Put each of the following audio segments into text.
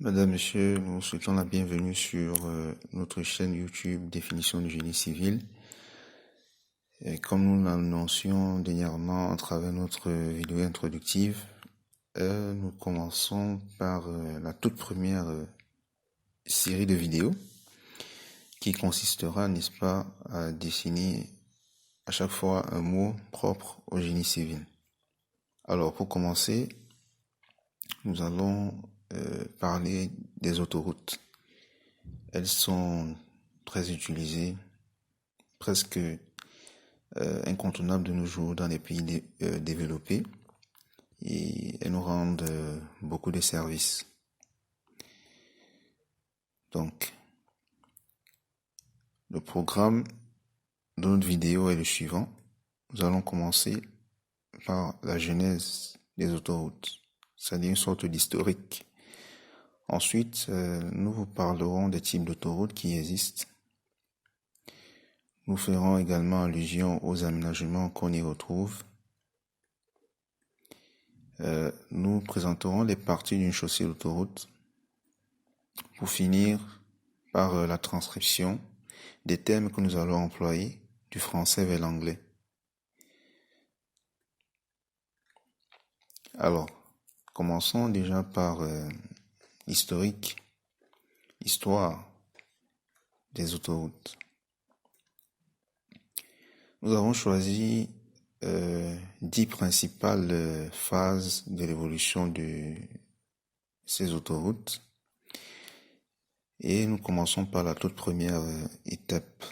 Madame, Monsieur, nous vous souhaitons la bienvenue sur notre chaîne YouTube Définition du génie civil. Et comme nous l'annoncions dernièrement à travers notre vidéo introductive, nous commençons par la toute première série de vidéos qui consistera, n'est-ce pas, à définir à chaque fois un mot propre au génie civil. Alors, pour commencer, nous allons parler des autoroutes. Elles sont très utilisées, presque incontournables de nos jours dans les pays développés, et elles nous rendent beaucoup de services. Donc, le programme de notre vidéo est le suivant. Nous allons commencer par la genèse des autoroutes, c'est-à-dire une sorte d'historique. Ensuite, nous vous parlerons des types d'autoroutes qui existent. Nous ferons également allusion aux aménagements qu'on y retrouve. Nous présenterons les parties d'une chaussée d'autoroute pour finir par la transcription des termes que nous allons employer du français vers l'anglais. Alors, commençons déjà par histoire des autoroutes. Nous avons choisi 10 principales phases de l'évolution de ces autoroutes. Et nous commençons par la toute première étape.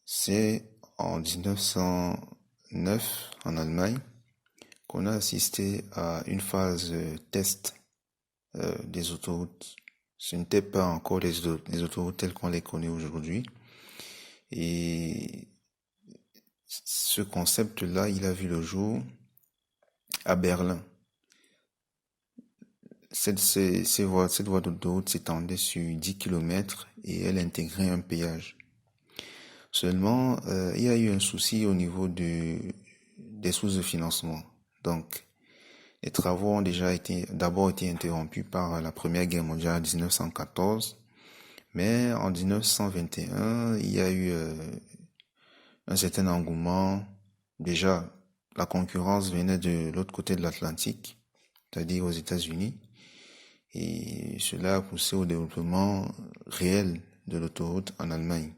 C'est en 1909, en Allemagne, qu'on a assisté à une phase test des autoroutes. Ce n'était pas encore les autoroutes telles qu'on les connaît aujourd'hui. Et ce concept-là, il a vu le jour à Berlin. Cette voie d'autoroute s'étendait sur 10 km et elle intégrait un péage. Seulement, il y a eu un souci au niveau des sources de financement. Donc, les travaux ont d'abord été interrompus par la Première Guerre mondiale en 1914, mais en 1921, il y a eu un certain engouement. Déjà, la concurrence venait de l'autre côté de l'Atlantique, c'est-à-dire aux États-Unis, et cela a poussé au développement réel de l'autoroute en Allemagne.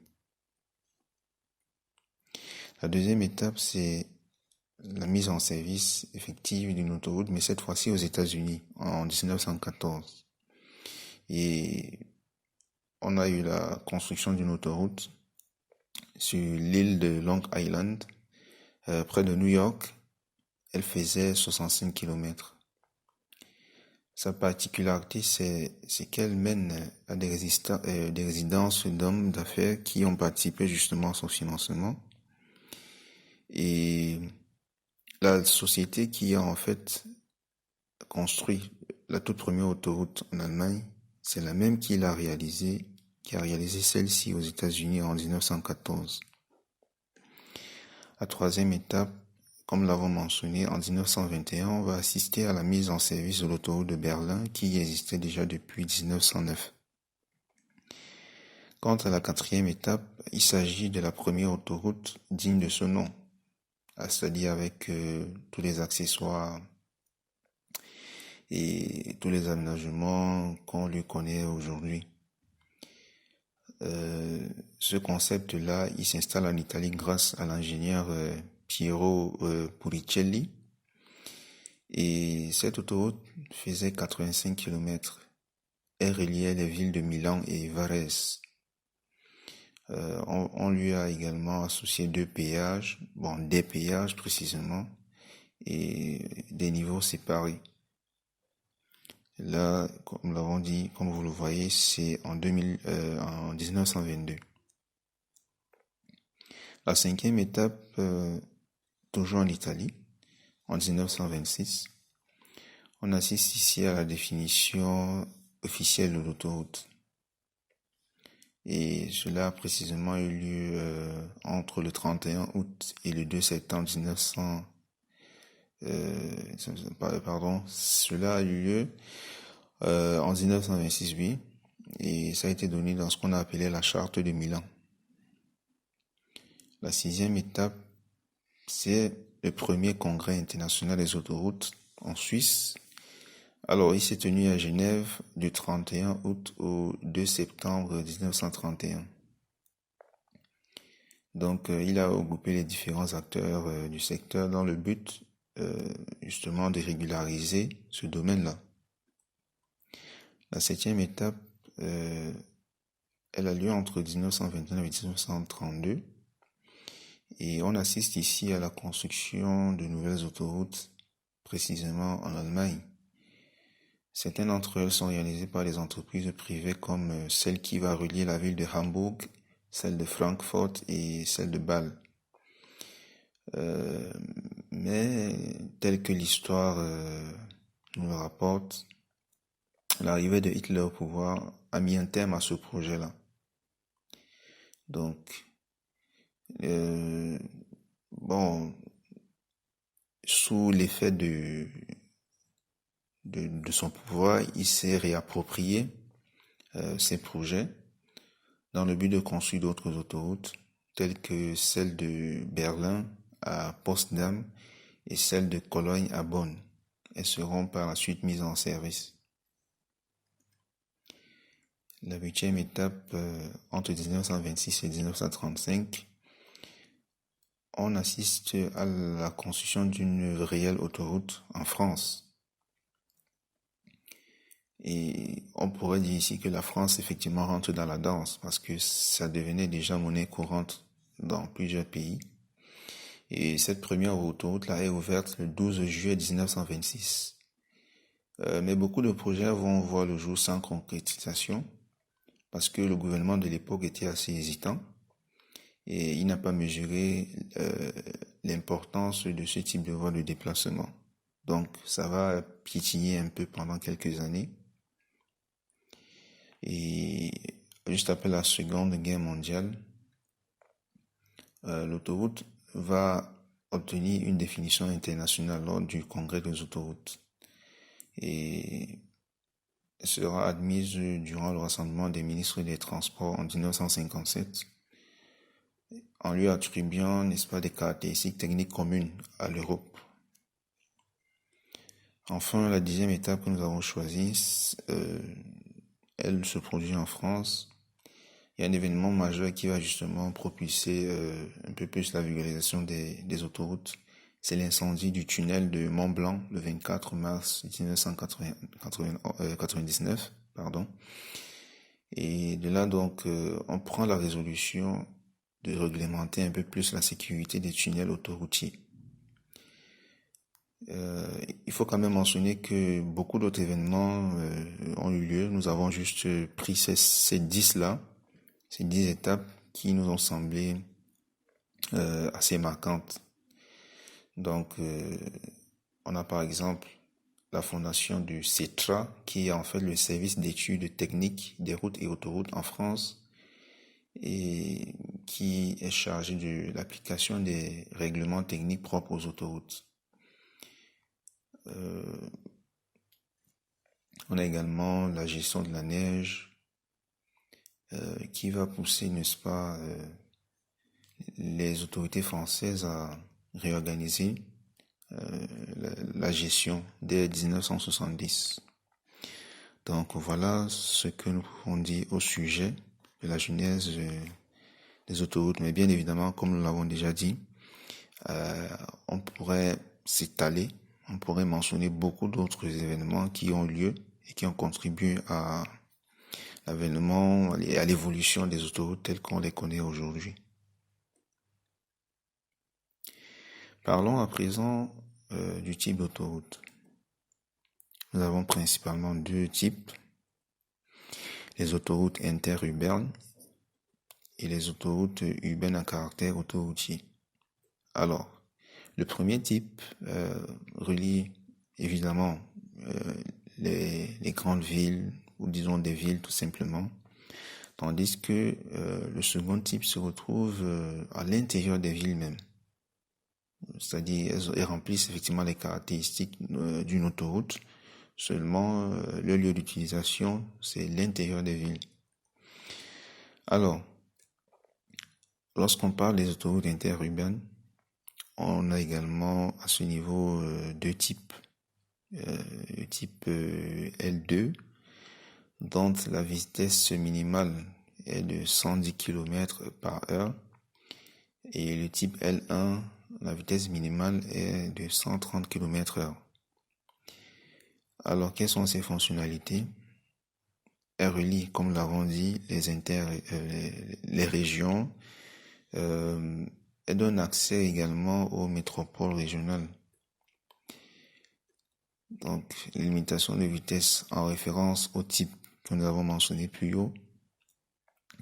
La deuxième étape, c'est la mise en service effective d'une autoroute, mais cette fois-ci aux États-Unis, en 1914. Et on a eu la construction d'une autoroute sur l'île de Long Island, près de New York. Elle faisait 65 km. Sa particularité, c'est qu'elle mène à des résidences d'hommes d'affaires qui ont participé justement à son financement. Et la société qui a en fait construit la toute première autoroute en Allemagne, c'est la même qui a réalisé celle-ci aux États-Unis en 1914. La troisième étape, comme nous l'avons mentionné, en 1921, on va assister à la mise en service de l'autoroute de Berlin qui existait déjà depuis 1909. Quant à la quatrième étape, il s'agit de la première autoroute digne de ce nom, c'est-à-dire avec tous les accessoires et tous les aménagements qu'on lui connaît aujourd'hui. Ce concept-là, il s'installe en Italie grâce à l'ingénieur Piero Puricelli. Et cette autoroute faisait 85 km. Elle reliait les villes de Milan et Varese. On lui a également associé des péages précisément, et des niveaux séparés. Là, comme nous l'avons dit, comme vous le voyez, c'est en 1922. La cinquième étape, toujours en Italie, en 1926, on assiste ici à la définition officielle de l'autoroute. Et cela a précisément eu lieu entre le 31 août et le 2 septembre Cela a eu lieu en 1926, oui, et ça a été donné dans ce qu'on a appelé la charte de Milan. La 6e étape, c'est le premier congrès international des autoroutes en Suisse. Alors, il s'est tenu à Genève du 31 août au 2 septembre 1931. Donc, il a regroupé les différents acteurs du secteur dans le but justement de régulariser ce domaine-là. La 7e étape, elle a lieu entre 1929 et 1932 et on assiste ici à la construction de nouvelles autoroutes, précisément en Allemagne. Certaines d'entre elles sont réalisées par des entreprises privées comme celle qui va relier la ville de Hambourg, celle de Francfort et celle de Bâle. Mais tel que l'histoire nous le rapporte, l'arrivée de Hitler au pouvoir a mis un terme à ce projet-là. Donc, sous l'effet de son pouvoir, il s'est réapproprié ces projets dans le but de construire d'autres autoroutes, telles que celle de Berlin à Potsdam et celle de Cologne à Bonn. Elles seront par la suite mises en service. La 8e étape, entre 1926 et 1935, on assiste à la construction d'une réelle autoroute en France. Et on pourrait dire ici que la France effectivement rentre dans la danse parce que ça devenait déjà monnaie courante dans plusieurs pays. Et cette première autoroute-là est ouverte le 12 juillet 1926. Mais beaucoup de projets vont voir le jour sans concrétisation parce que le gouvernement de l'époque était assez hésitant et il n'a pas mesuré l'importance de ce type de voie de déplacement. Donc ça va piétiner un peu pendant quelques années. Et juste après la Seconde Guerre mondiale, l'autoroute va obtenir une définition internationale lors du congrès des autoroutes et sera admise durant le rassemblement des ministres des Transports en 1957 en lui attribuant, n'est-ce pas, des caractéristiques techniques communes à l'Europe. Enfin, la 10e étape que nous avons choisie, elle se produit en France. Il y a un événement majeur qui va justement propulser un peu plus la vulgarisation des autoroutes. C'est l'incendie du tunnel de Mont-Blanc le 24 mars 1999. Et de là, donc, on prend la résolution de réglementer un peu plus la sécurité des tunnels autoroutiers. Il faut quand même mentionner que beaucoup d'autres événements ont eu lieu. Nous avons juste pris ces 10-là, ces 10 étapes qui nous ont semblé assez marquantes. Donc, on a par exemple la fondation du CETRA, qui est en fait le service d'études techniques des routes et autoroutes en France, et qui est chargé de l'application des règlements techniques propres aux autoroutes. On a également la gestion de la neige, qui va pousser, n'est-ce pas, les autorités françaises à réorganiser la gestion dès 1970. Donc voilà ce que nous pouvons dire au sujet de la genèse des autoroutes. Mais bien évidemment, comme nous l'avons déjà dit, on pourrait s'étaler, on pourrait mentionner beaucoup d'autres événements qui ont lieu et qui ont contribué à l'avènement et à l'évolution des autoroutes telles qu'on les connaît aujourd'hui. Parlons à présent du type d'autoroute. Nous avons principalement deux types, les autoroutes interurbaines et les autoroutes urbaines à caractère autoroutier. Alors, le premier type relie évidemment les grandes villes, ou disons des villes tout simplement, tandis que le second type se retrouve à l'intérieur des villes même. c'est-à-dire elles remplissent effectivement les caractéristiques d'une autoroute. Seulement, le lieu d'utilisation, c'est l'intérieur des villes. Alors, lorsqu'on parle des autoroutes interurbaines, on a également à ce niveau deux types. Le type L2, dont la vitesse minimale est de 110 km par heure, et le type L1, la vitesse minimale est de 130 km heure. Alors, quelles sont ces fonctionnalités? Elle relie, comme l'avons dit, les régions. Elle donne accès également aux métropoles régionales. Donc, les limitations de vitesse en référence au type que nous avons mentionné plus haut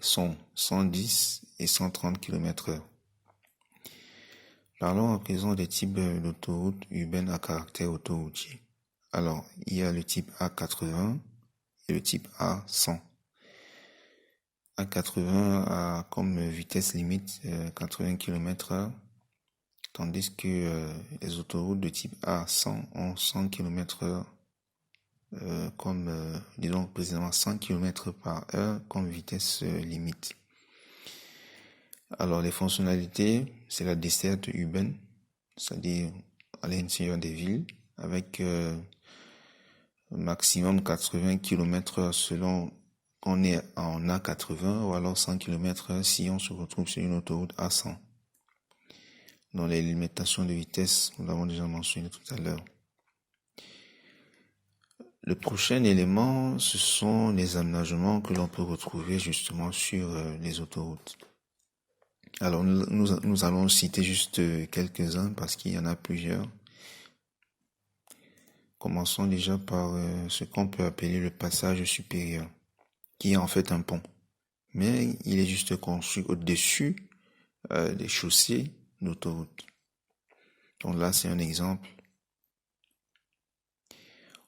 sont 110 et 130 km heure. Parlons à présent des types d'autoroutes urbaines à caractère autoroutier. Alors, il y a le type A80 et le type A100. A80 a comme vitesse limite 80 km heure, tandis que les autoroutes de type A100 ont 100 km heure, disons précisément 100 km par heure comme vitesse limite. Alors les fonctionnalités, c'est la desserte urbaine, c'est-à-dire à l'intérieur des villes, avec maximum 80 km heure selon qu'on est en A80 ou alors 100 km heure si on se retrouve sur une autoroute A100. Dans les limitations de vitesse, nous l'avons déjà mentionné tout à l'heure. Le prochain élément, ce sont les aménagements que l'on peut retrouver justement sur les autoroutes. Alors nous allons citer juste quelques-uns parce qu'il y en a plusieurs. Commençons déjà par ce qu'on peut appeler le passage supérieur, qui est en fait un pont. Mais il est juste construit au-dessus des chaussées d'autoroute. Donc là, c'est un exemple.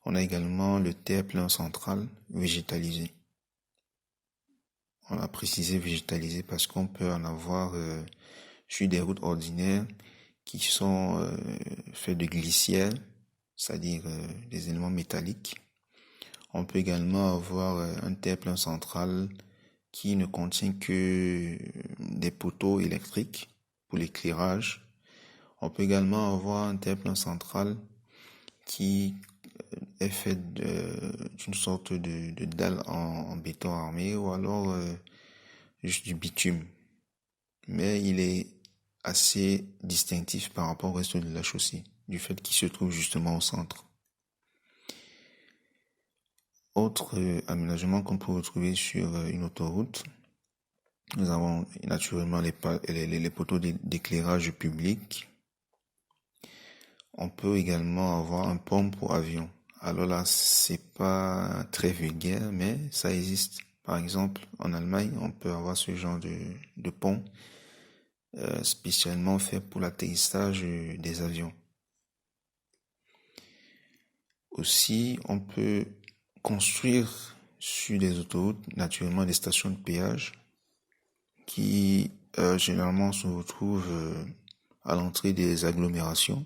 On a également le terre-plein central végétalisé. On a précisé végétalisé parce qu'on peut en avoir sur des routes ordinaires qui sont faites de glissières, c'est-à-dire des éléments métalliques. On peut également avoir un terre-plein central qui ne contient que des poteaux électriques pour l'éclairage. On peut également avoir un terre-plein central qui est fait d'une sorte de dalle en béton armé ou alors juste du bitume. Mais il est assez distinctif par rapport au reste de la chaussée, du fait qu'il se trouve justement au centre. Autre aménagement qu'on peut retrouver sur une autoroute, nous avons naturellement les poteaux d'éclairage public. On peut également avoir un pont pour avion. Alors là, c'est pas très vulgaire, mais ça existe. Par exemple, en Allemagne, on peut avoir ce genre de pont spécialement fait pour l'atterrissage des avions. Aussi, on peut construire sur des autoroutes naturellement des stations de péage qui généralement se retrouvent à l'entrée des agglomérations.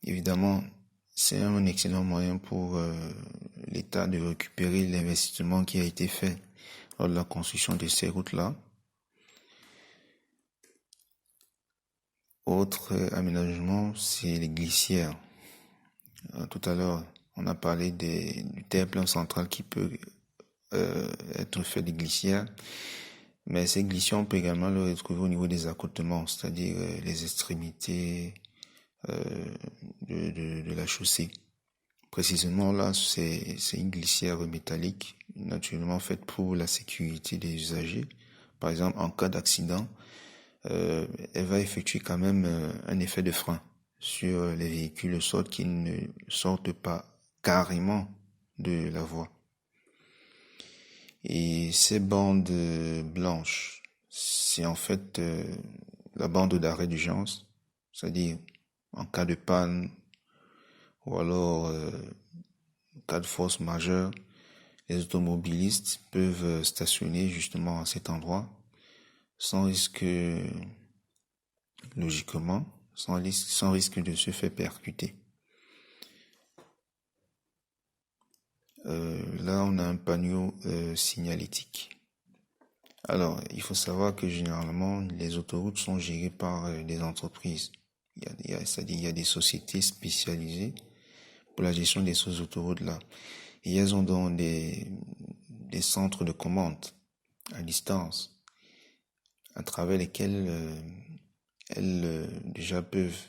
Évidemment, c'est un excellent moyen pour l'État de récupérer l'investissement qui a été fait lors de la construction de ces routes-là. Autre aménagement, c'est les glissières. Tout à l'heure, on a parlé du terre-plein central qui peut être fait de glissières, mais ces glissières, on peut également le retrouver au niveau des accotements, c'est-à-dire les extrémités de la chaussée. Précisément là, c'est une glissière métallique, naturellement faite pour la sécurité des usagers. Par exemple, en cas d'accident, elle va effectuer quand même un effet de frein sur les véhicules de sorte qu'ils ne sortent pas carrément de la voie. Et ces bandes blanches, c'est en fait la bande d'arrêt d'urgence, c'est-à-dire en cas de panne ou alors en cas de force majeure, les automobilistes peuvent stationner justement à cet endroit sans risque, logiquement, sans risque de se faire percuter. Là, on a un panneau signalétique. Alors, il faut savoir que généralement, les autoroutes sont gérées par des entreprises. C'est-à-dire, il y a des sociétés spécialisées pour la gestion de ces autoroutes-là. Et elles ont donc des centres de commande à distance, à travers lesquels elles déjà peuvent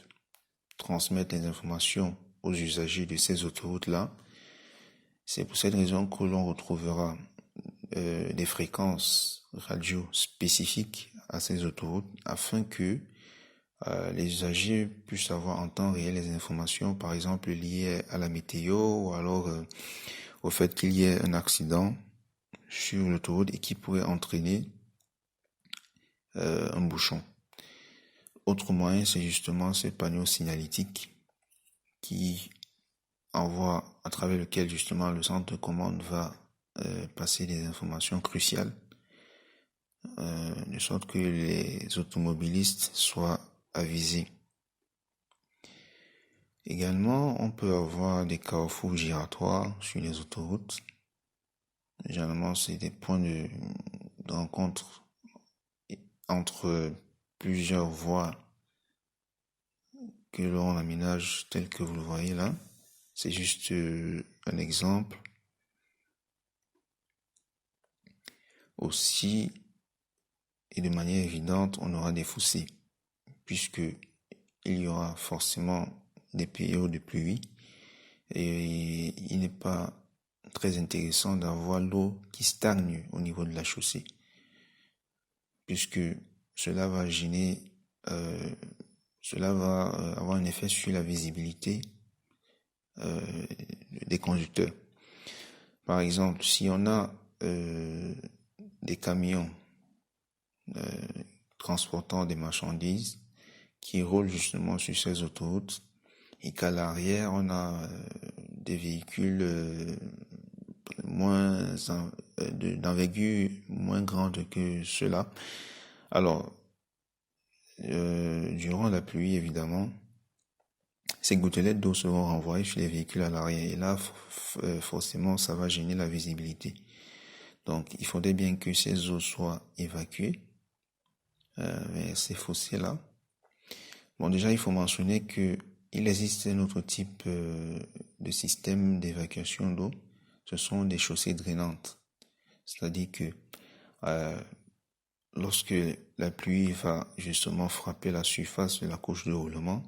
transmettre les informations aux usagers de ces autoroutes-là. C'est pour cette raison que l'on retrouvera des fréquences radio spécifiques à ces autoroutes afin que les usagers puissent avoir en temps réel les informations, par exemple liées à la météo ou alors au fait qu'il y ait un accident sur l'autoroute et qui pourrait entraîner un bouchon. Autre moyen, c'est justement ce panneau signalétique qui envoie, à travers lequel justement le centre de commande va passer des informations cruciales, de sorte que les automobilistes soient avisés. Également, on peut avoir des carrefours giratoires sur les autoroutes. Généralement, c'est des points de rencontre entre plusieurs voies que l'on aménage tel que vous le voyez là. C'est juste un exemple. Aussi, et de manière évidente, on aura des fossés, puisque il y aura forcément des périodes de pluie et il n'est pas très intéressant d'avoir l'eau qui stagne au niveau de la chaussée, puisque cela va gêner, cela va avoir un effet sur la visibilité des conducteurs. Par exemple, si on a des camions transportant des marchandises qui roulent justement sur ces autoroutes et qu'à l'arrière on a des véhicules d'envergure moins grande que ceux-là. Alors, durant la pluie, évidemment, ces gouttelettes d'eau seront renvoyées sur les véhicules à l'arrière. Et là, forcément, ça va gêner la visibilité. Donc, il faudrait bien que ces eaux soient évacuées vers ces fossés-là. Bon, déjà, il faut mentionner que il existe un autre type de système d'évacuation d'eau. Ce sont des chaussées drainantes. C'est-à-dire que lorsque la pluie va justement frapper la surface de la couche de roulement,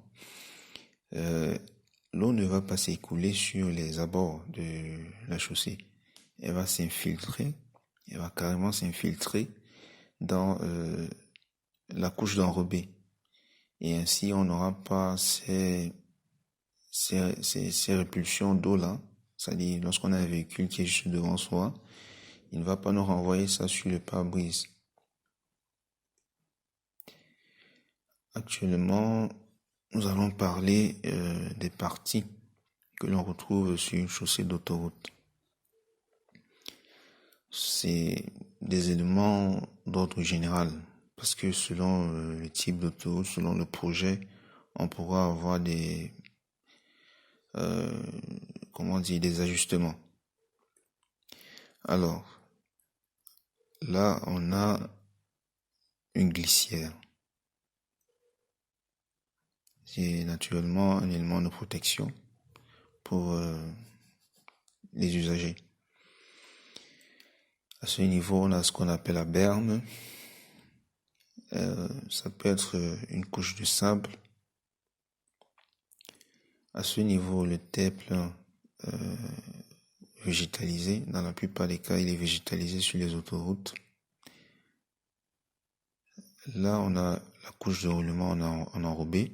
l'eau ne va pas s'écouler sur les abords de la chaussée. Elle va s'infiltrer, elle va carrément s'infiltrer dans la couche d'enrobé. Et ainsi, on n'aura pas ces répulsions d'eau-là. C'est-à-dire, lorsqu'on a un véhicule qui est juste devant soi, il ne va pas nous renvoyer ça sur le pare-brise. Actuellement, nous allons parler des parties que l'on retrouve sur une chaussée d'autoroute. C'est des éléments d'ordre général, parce que selon le type d'autoroute, selon le projet, on pourra avoir des ajustements. Alors, là, on a une glissière. C'est naturellement un élément de protection pour les usagers. À ce niveau, on a ce qu'on appelle la berme. Ça peut être une couche de sable. À ce niveau, le terre-plein végétalisé. Dans la plupart des cas, il est végétalisé sur les autoroutes. Là, on a la couche de roulement en enrobé,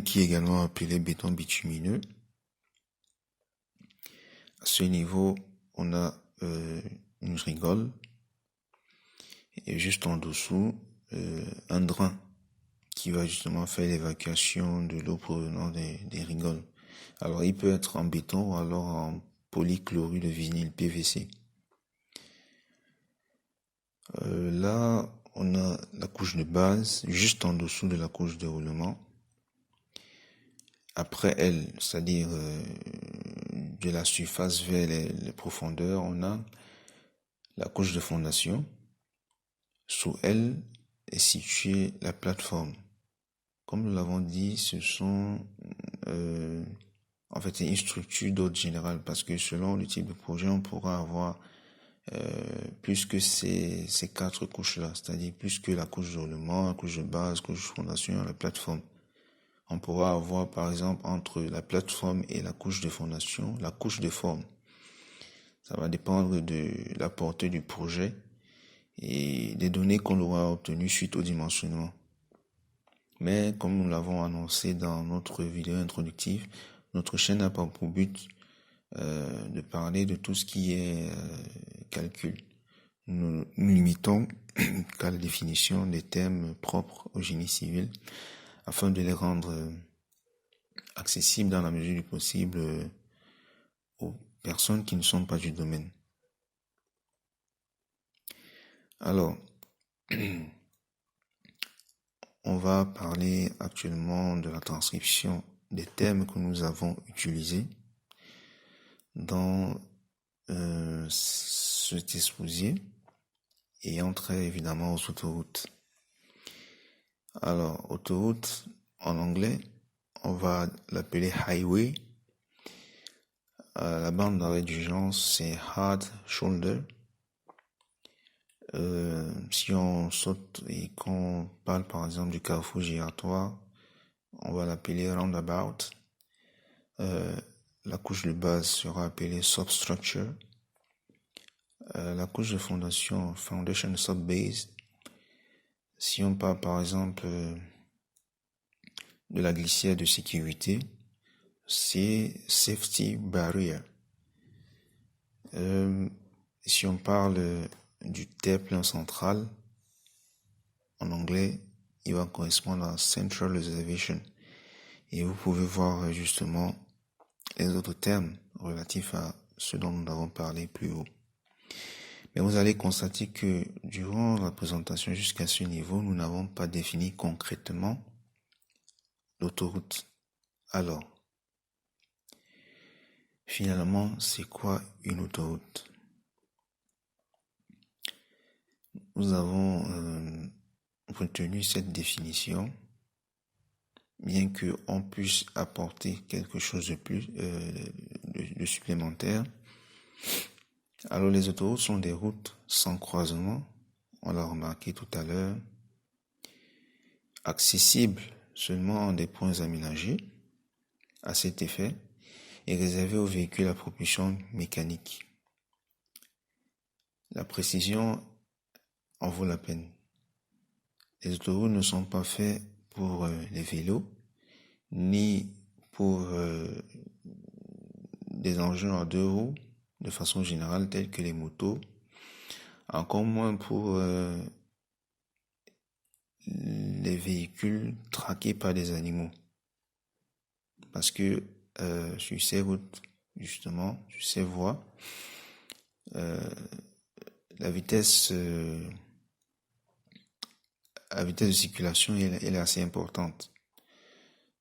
qui est également appelée béton bitumineux. À ce niveau, on a une rigole. Et juste en dessous, un drain qui va justement faire l'évacuation de l'eau provenant des rigoles. Alors, il peut être en béton ou alors en polychlorure de vinyle, PVC. Là, on a la couche de base, juste en dessous de la couche de roulement. Après elle, c'est-à-dire de la surface vers les profondeurs, on a la couche de fondation. Sous elle est située la plateforme. Comme nous l'avons dit, ce sont en fait c'est une structure d'ordre général parce que selon le type de projet, on pourra avoir plus que ces 4 couches-là, c'est-à-dire plus que la couche de roulement, la couche de base, la couche de fondation, la plateforme. On pourra avoir par exemple entre la plateforme et la couche de fondation, la couche de forme. Ça va dépendre de la portée du projet et des données qu'on aura obtenues suite au dimensionnement. Mais comme nous l'avons annoncé dans notre vidéo introductive, notre chaîne n'a pas pour but de parler de tout ce qui est calcul. Nous nous limitons qu'à la définition des thèmes propres au génie civil afin de les rendre accessibles dans la mesure du possible aux personnes qui ne sont pas du domaine. Alors, on va parler actuellement de la transcription des thèmes que nous avons utilisés dans cet exposé et entrer évidemment aux autoroutes. Alors, autoroute en anglais, on va l'appeler highway. La bande d'arrêt d'urgence, c'est hard shoulder. Si on saute et qu'on parle par exemple du carrefour giratoire, on va l'appeler roundabout. La couche de base sera appelée substructure. La couche de fondation, foundation subbase. Si on parle par exemple de la glissière de sécurité, c'est safety barrier. Si on parle du terre-plein central, en anglais, il va correspondre à central reservation. Et vous pouvez voir justement les autres termes relatifs à ce dont nous avons parlé plus haut. Mais vous allez constater que durant la présentation jusqu'à ce niveau, nous n'avons pas défini concrètement l'autoroute. Alors, finalement, c'est quoi une autoroute? Nous avons retenu cette définition, bien qu'on puisse apporter quelque chose de plus, de supplémentaire. Alors, les autoroutes sont des routes sans croisement, on l'a remarqué tout à l'heure, accessibles seulement en des points aménagés, à cet effet, et réservées aux véhicules à propulsion mécanique. La précision en vaut la peine. Les autoroutes ne sont pas faites pour les vélos, ni pour des engins à 2 roues, de façon générale, tels que les motos, encore moins pour les véhicules traqués par des animaux. Parce que sur ces routes, justement, sur ces voies, la vitesse de circulation elle est assez importante.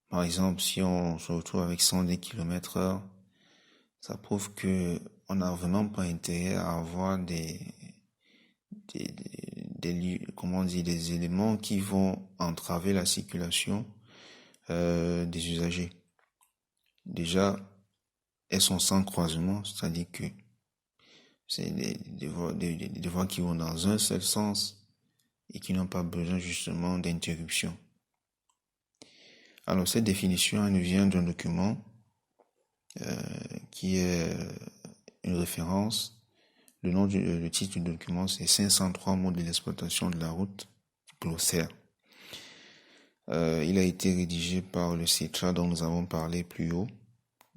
Par exemple, si on se retrouve avec 110 km/h, ça prouve que on n'a vraiment pas intérêt à avoir des éléments qui vont entraver la circulation des usagers. Déjà, elles sont sans croisement, c'est-à-dire que c'est des voies qui vont dans un seul sens et qui n'ont pas besoin justement d'interruption. Alors cette définition elle nous vient d'un document qui est une référence. Le titre du document c'est 503 mots de l'exploitation de la route, glossaire. Il a été rédigé par le CETRA dont nous avons parlé plus haut,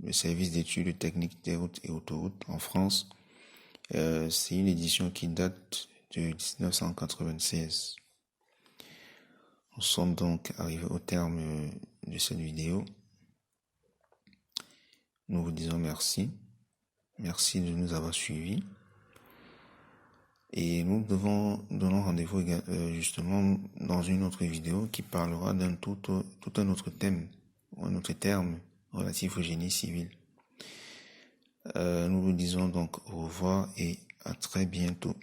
le service d'études techniques des routes et autoroutes en France. C'est une édition qui date de 1996. Nous sommes donc arrivés au terme de cette vidéo. Nous vous disons merci. Merci de nous avoir suivis. Et nous donnons rendez-vous justement dans une autre vidéo qui parlera d'un tout un autre thème, un autre terme relatif au génie civil. Nous vous disons donc au revoir et à très bientôt.